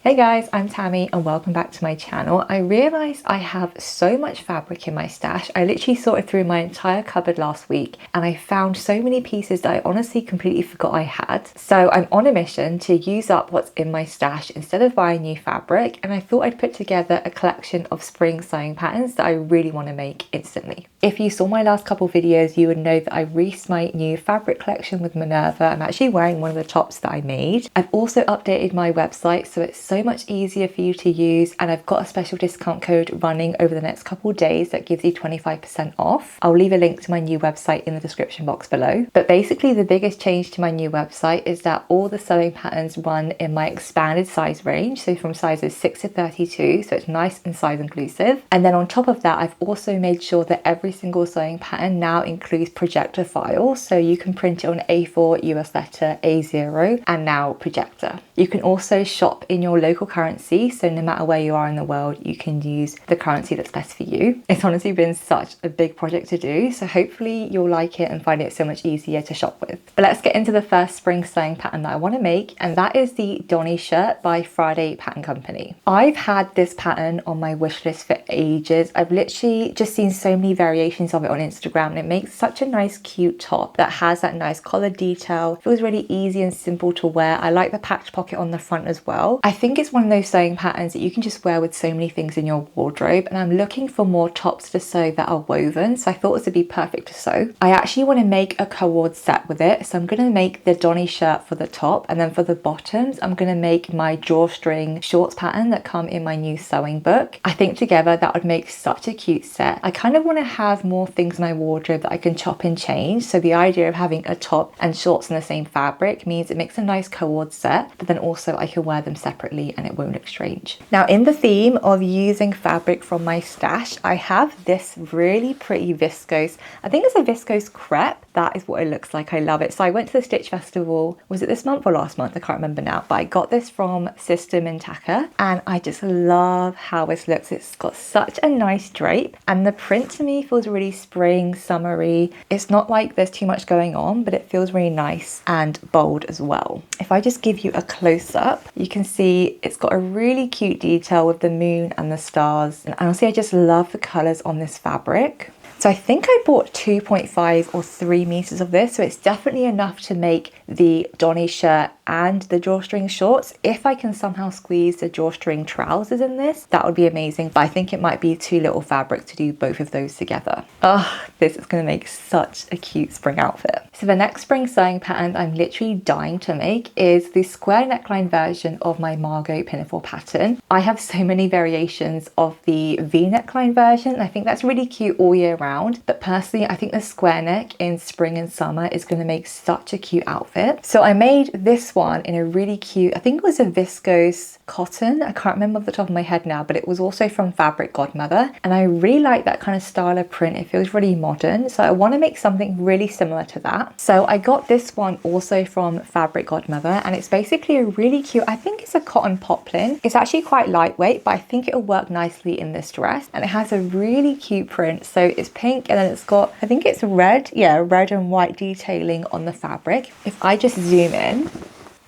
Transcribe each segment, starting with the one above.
Hey guys, I'm Tammy and welcome back to my channel. I realised I have so much fabric in my stash. I literally sorted through my entire cupboard last week and I found so many pieces that I honestly completely forgot I had. So I'm on a mission to use up what's in my stash instead of buying new fabric, and I thought I'd put together a collection of spring sewing patterns that I really want to make instantly. If you saw my last couple videos, you would know that I released my new fabric collection with Minerva. I'm actually wearing one of the tops that I made. I've also updated my website so it's so much easier for you to use, and I've got a special discount code running over the next couple of days that gives you 25% off. I'll leave a link to my new website in the description box below. But basically the biggest change to my new website is that all the sewing patterns run in my expanded size range, so from sizes 6 to 32, so it's nice and size inclusive. And then on top of that, I've also made sure that every single sewing pattern now includes projector files, so you can print it on A4, US letter, A0, and now projector. You can also shop in your local currency, so no matter where you are in the world, you can use the currency that's best for you. It's honestly been such a big project to do, so hopefully you'll like it and find it so much easier to shop with. But let's get into the first spring sewing pattern that I want to make, and that is the Donny shirt by Friday Pattern Company. I've had this pattern on my wish list for ages. I've literally just seen so many variations of it on Instagram, and it makes such a nice cute top that has that nice collar detail. It feels really easy and simple to wear. I like the patch pocket on the front as well. I think it's one of those sewing patterns that you can just wear with so many things in your wardrobe, and I'm looking for more tops to sew that are woven, so I thought this would be perfect to sew. I actually want to make a cord set with it, so I'm going to make the Donny shirt for the top, and then for the bottoms I'm going to make my drawstring shorts pattern that come in my new sewing book. I think together that would make such a cute set. I kind of want to have more things in my wardrobe that I can chop and change, so the idea of having a top and shorts in the same fabric means it makes a nice cord set, but then also I can wear them separately and it won't look strange. Now, in the theme of using fabric from my stash, I have this really pretty viscose, I think it's a viscose crepe. That is what it looks like. I love it. So I went to the Stitch Festival, was it this month or last month? I can't remember now, but I got this from Sister Mintaka and I just love how this looks. It's got such a nice drape and the print to me feels really spring, summery. It's not like there's too much going on, but it feels really nice and bold as well. If I just give you a close-up, you can see it's got a really cute detail with the moon and the stars. And honestly, I just love the colours on this fabric. So I think I bought 2.5 or 3 meters of this, so it's definitely enough to make the Donny shirt and the drawstring shorts. If I can somehow squeeze the drawstring trousers in this, that would be amazing, but I think it might be too little fabric to do both of those together. Oh, this is going to make such a cute spring outfit. So the next spring sewing pattern I'm literally dying to make is the square neckline version of my Margo Pinafore pattern. I have so many variations of the V neckline version, and I think that's really cute all year round, but personally I think the square neck in spring and summer is going to make such a cute outfit. So I made this one in a really cute, I think it was a viscose cotton, I can't remember off the top of my head now, but it was also from Fabric Godmother, and I really like that kind of style of print. It feels really modern, so I want to make something really similar to that. So I got this one also from Fabric Godmother, and it's basically a really cute, I think it's a cotton poplin. It's actually quite lightweight, but I think it'll work nicely in this dress, and it has a really cute print. So it's pink and then it's got, I think it's red, yeah, red and white detailing on the fabric. If I just zoom in,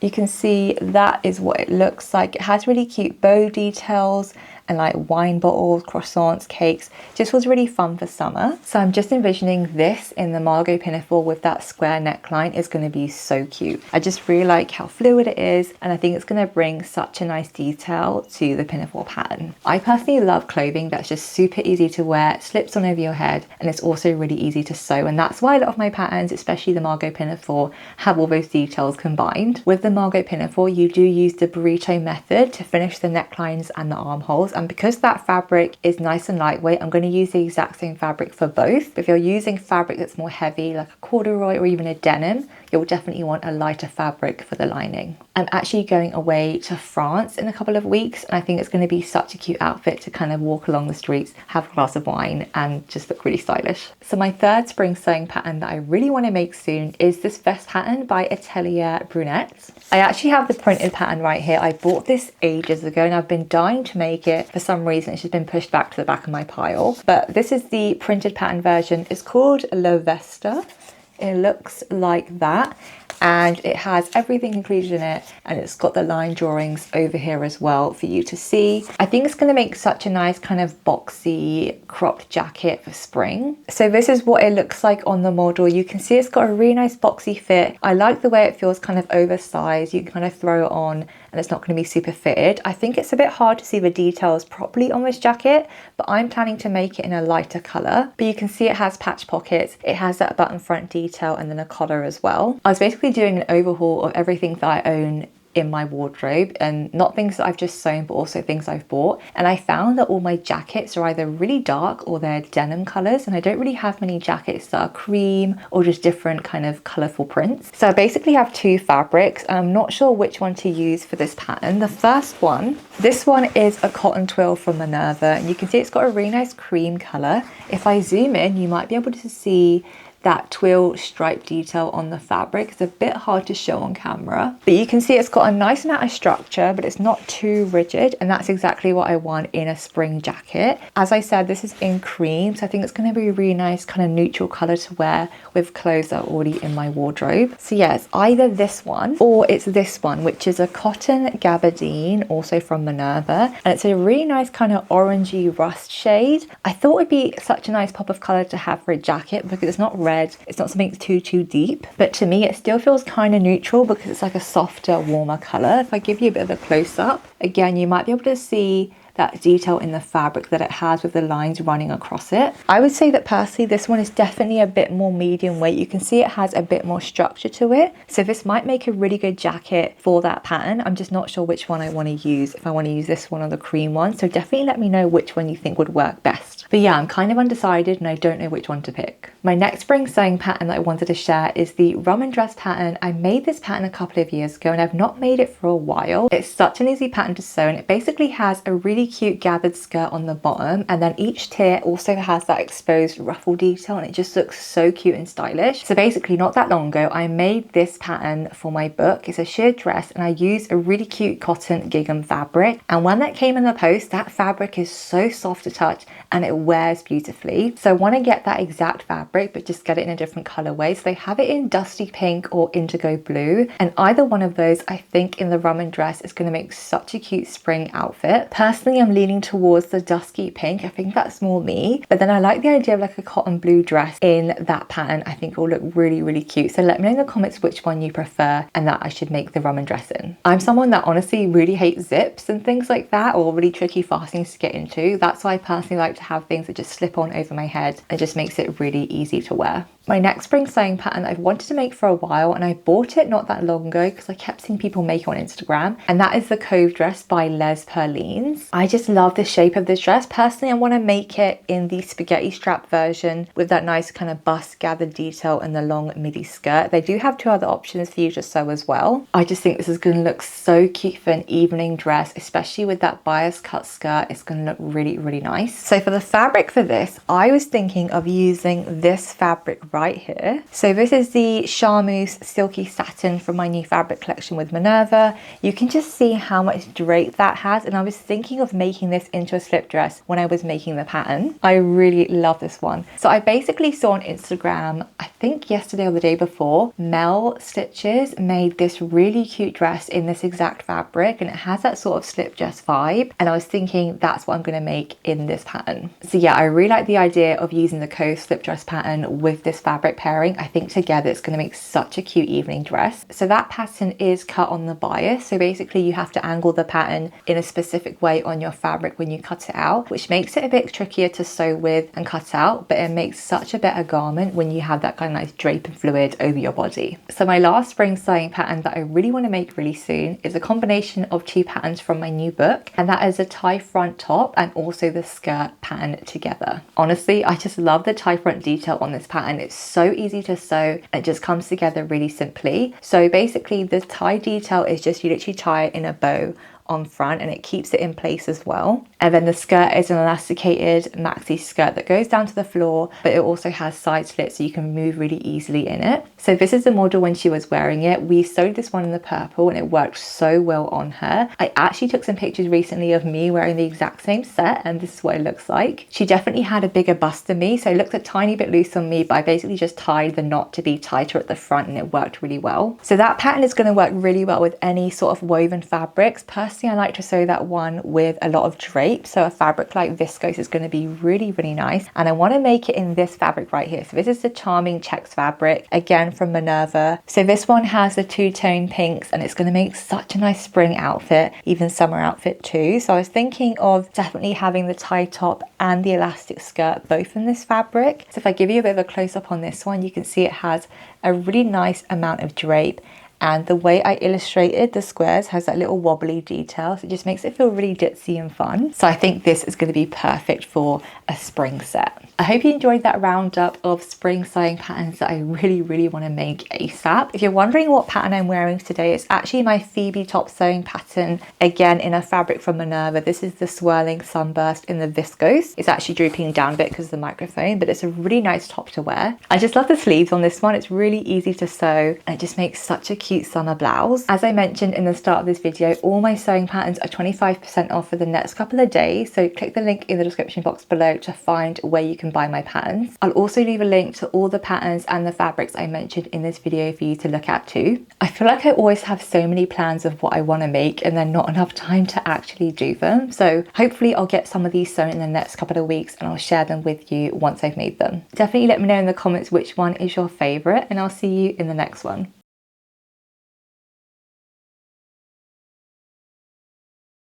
you can see that is what it looks like. It has really cute bow details and like wine bottles, croissants, cakes. Just was really fun for summer. So I'm just envisioning this in the Margo Pinafore with that square neckline is going to be so cute. I just really like how fluid it is, and I think it's going to bring such a nice detail to the Pinafore pattern. I personally love clothing that's just super easy to wear, slips on over your head, and it's also really easy to sew, and that's why a lot of my patterns, especially the Margo Pinafore, have all those details combined. With the Margo Pinafore, you do use the burrito method to finish the necklines and the armholes, and because that fabric is nice and lightweight, I'm going to use the exact same fabric for both. But if you're using fabric that's more heavy, like a corduroy or even a denim, you'll definitely want a lighter fabric for the lining. I'm actually going away to France in a couple of weeks, and I think it's going to be such a cute outfit to kind of walk along the streets, have a glass of wine, and just look really stylish. So my third spring sewing pattern that I really want to make soon is this vest pattern by Atelier Brunette. I actually have the printed pattern right here. I bought this ages ago and I've been dying to make it. For some reason it's just been pushed back to the back of my pile, but this is the printed pattern version. It's called La Veste. It looks like that, and it has everything included in it, and it's got the line drawings over here as well for you to see. I think it's going to make such a nice kind of boxy cropped jacket for spring. So this is what it looks like on the model. You can see it's got a really nice boxy fit. I like the way it feels kind of oversized. You can kind of throw it on and it's not going to be super fitted. I think it's a bit hard to see the details properly on this jacket, but I'm planning to make it in a lighter color. But you can see it has patch pockets, it has that button front detail, and then a collar as well. I was basically doing an overhaul of everything that I own in my wardrobe, and not things that I've just sewn, but also things I've bought. And I found that all my jackets are either really dark or they're denim colors, and I don't really have many jackets that are cream or just different kind of colorful prints. So I basically have two fabrics. I'm not sure which one to use for this pattern. The first one, this one is a cotton twill from Minerva, and you can see it's got a really nice cream color. If I zoom in, you might be able to see that twill stripe detail on the fabric. It's a bit hard to show on camera, but you can see it's got a nice amount of structure, but it's not too rigid, and that's exactly what I want in a spring jacket. As I said, this is in cream, so I think it's going to be a really nice kind of neutral color to wear with clothes that are already in my wardrobe. So yeah, it's either this one or it's this one, which is a cotton gabardine, also from Minerva, and it's a really nice kind of orangey rust shade. I thought it'd be such a nice pop of color to have for a jacket because it's not red, it's not something too deep, but to me it still feels kind of neutral because it's like a softer, warmer color. If I give you a bit of a close-up, again, you might be able to see that detail in the fabric that it has with the lines running across it. I would say that personally this one is definitely a bit more medium weight. You can see it has a bit more structure to it, so this might make a really good jacket for that pattern. I'm just not sure which one I want to use, if I want to use this one or the cream one, so definitely let me know which one you think would work best. But yeah, I'm kind of undecided and I don't know which one to pick. My next spring sewing pattern that I wanted to share is the Raman dress pattern. I made this pattern a couple of years ago and I've not made it for a while. It's such an easy pattern to sew, and it basically has a really cute gathered skirt on the bottom, and then each tier also has that exposed ruffle detail, and it just looks so cute and stylish. So basically, not that long ago, I made this pattern for my book. It's a sheer dress, and I used a really cute cotton gingham fabric, and when that came in the post, that fabric is so soft to touch and it wears beautifully. So I want to get that exact fabric, but just get it in a different colorway. So they have it in dusty pink or indigo blue, and either one of those I think in the Raman dress is going to make such a cute spring outfit. Personally, I'm leaning towards the dusky pink. I think that's more me, but then I like the idea of like a cotton blue dress in that pattern. I think it will look really cute. So let me know in the comments which one you prefer and that I should make the Raman dress in. I'm someone that honestly really hates zips and things like that, or really tricky fastenings to get into. That's why I personally like to have things that just slip on over my head and just makes it really easy to wear. My next spring sewing pattern I've wanted to make for a while, and I bought it not that long ago because I kept seeing people make it on Instagram, and that is the Cove dress by Les Perlines. I just love the shape of this dress. Personally, I want to make it in the spaghetti strap version with that nice kind of bust gathered detail and the long midi skirt. They do have two other options for you to sew as well. I just think this is going to look so cute for an evening dress, especially with that bias cut skirt. It's going to look really nice. So for the fabric for this, I was thinking of using this fabric right here. So this is the Charmeuse Silky Satin from my new fabric collection with Minerva. You can just see how much drape that has, and I was thinking of making this into a slip dress when I was making the pattern. I really love this one. So I basically saw on Instagram, I think yesterday or the day before, Mel Stitches made this really cute dress in this exact fabric, and it has that sort of slip dress vibe, and I was thinking that's what I'm going to make in this pattern. So yeah, I really like the idea of using the Cove slip dress pattern with this fabric pairing. I think together it's going to make such a cute evening dress. So that pattern is cut on the bias, so basically you have to angle the pattern in a specific way on your fabric when you cut it out, which makes it a bit trickier to sew with and cut out, but it makes such a better garment when you have that kind of nice drape and fluid over your body. So my last spring sewing pattern that I really want to make really soon is a combination of two patterns from my new book, and that is a tie front top and also the skirt pattern together. Honestly, I just love the tie front detail on this pattern. It's so easy to sew, it just comes together really simply. So basically the tie detail is just you literally tie it in a bow on front, and it keeps it in place as well. And then the skirt is an elasticated maxi skirt that goes down to the floor, but it also has side slits so you can move really easily in it. So this is the model when she was wearing it. We sewed this one in the purple and it worked so well on her. I actually took some pictures recently of me wearing the exact same set, and this is what it looks like. She definitely had a bigger bust than me, so it looked a tiny bit loose on me, but I basically just tied the knot to be tighter at the front and it worked really well. So that pattern is going to work really well with any sort of woven fabrics. Personally, I like to sew that one with a lot of drape, so a fabric like viscose is going to be really, really nice. And I want to make it in this fabric right here. So this is the Charming Checks fabric, again from Minerva. So this one has the two-tone pinks and it's going to make such a nice spring outfit, even summer outfit too. So I was thinking of definitely having the tie top and the elastic skirt both in this fabric. So if I give you a bit of a close-up on this one, you can see it has a really nice amount of drape, and the way I illustrated the squares has that little wobbly detail, so it just makes it feel really ditzy and fun. So I think this is going to be perfect for a spring set. I hope you enjoyed that roundup of spring sewing patterns that I really, really want to make ASAP. If you're wondering what pattern I'm wearing today, it's actually my Phoebe top sewing pattern, again in a fabric from Minerva. This is the Swirling Sunburst in the viscose. It's actually drooping down a bit because of the microphone, but it's a really nice top to wear. I just love the sleeves on this one. It's really easy to sew and it just makes such a cute summer blouse. As I mentioned in the start of this video, all my sewing patterns are 25% off for the next couple of days, so click the link in the description box below to find where you can buy my patterns. I'll also leave a link to all the patterns and the fabrics I mentioned in this video for you to look at too. I feel like I always have so many plans of what I want to make and then not enough time to actually do them, so hopefully I'll get some of these sewn in the next couple of weeks and I'll share them with you once I've made them. Definitely let me know in the comments which one is your favorite, and I'll see you in the next one.